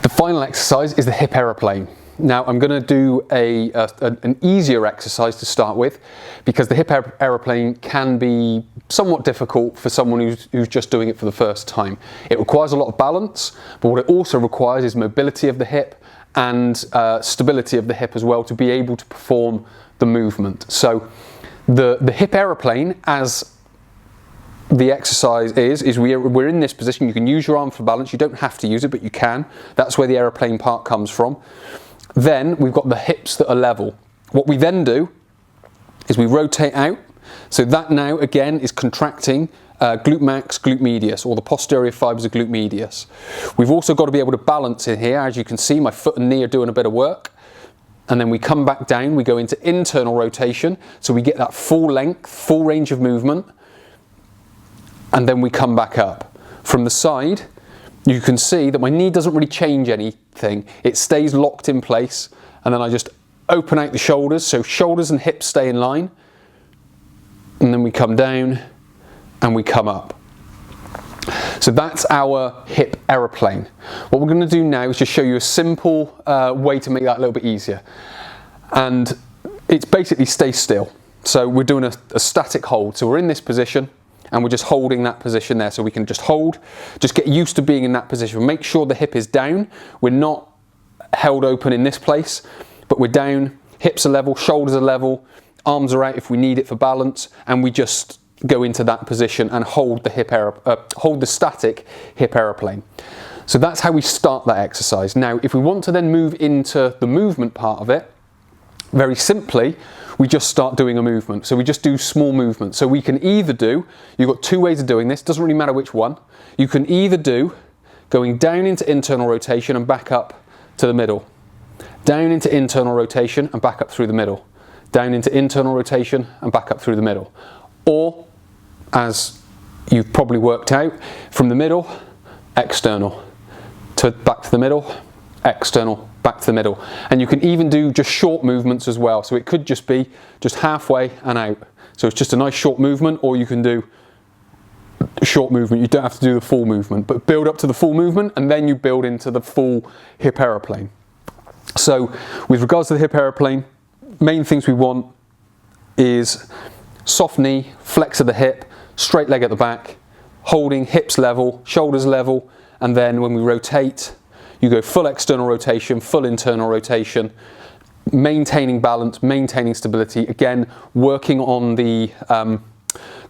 The final exercise is the hip aeroplane. Now I'm going to do an easier exercise to start with, because the hip aeroplane can be somewhat difficult for someone who's just doing it for the first time. It requires a lot of balance, but what it also requires is mobility of the hip and stability of the hip as well to be able to perform the movement. So the hip aeroplane, as the exercise is we're in this position. You can use your arm for balance. You don't have to use it, but you can. That's where the aeroplane part comes from. Then we've got the hips that are level. What we then do is we rotate out. So that now again is contracting glute max, glute medius, or the posterior fibers of glute medius. We've also got to be able to balance in here. As you can see, my foot and knee are doing a bit of work. And then we come back down, we go into internal rotation. So we get that full length, full range of movement. And then we come back up. From the side, you can see that my knee doesn't really change anything. It stays locked in place. And then I just open out the shoulders. So shoulders and hips stay in line. And then we come down and we come up. So that's our hip aeroplane. What we're going to do now is just show you a simple way to make that a little bit easier. And it's basically stay still. So we're doing a static hold. So we're in this position and we're just holding that position there. So we can just hold, just get used to being in that position. Make sure the hip is down. We're not held open in this place, but we're down, hips are level, shoulders are level, arms are out if we need it for balance, and we just go into that position and hold the hold the static hip aeroplane. So that's how we start that exercise. Now, if we want to then move into the movement part of it, very simply, we just start doing a movement. So we just do small movements. So we can either do, you've got two ways of doing this, doesn't really matter which one. You can either do going down into internal rotation and back up to the middle. Down into internal rotation and back up through the middle. Down into internal rotation and back up through the middle. Or, as you've probably worked out, from the middle, external, to back to the middle, external, back to the middle. And you can even do just short movements as well. So it could just be just halfway and out. So it's just a nice short movement, or you can do a short movement. You don't have to do the full movement, but build up to the full movement and then you build into the full hip aeroplane. So with regards to the hip aeroplane, main things we want is soft knee, flex of the hip, straight leg at the back, holding hips level, shoulders level, and then when we rotate, you go full external rotation, full internal rotation, maintaining balance, maintaining stability, again, working on the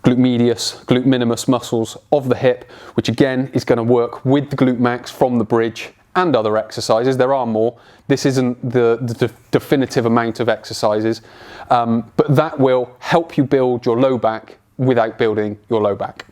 glute medius, glute minimus muscles of the hip, which again is going to work with the glute max from the bridge and other exercises. There are more. This isn't the definitive amount of exercises, but that will help you build your low back without building your low back.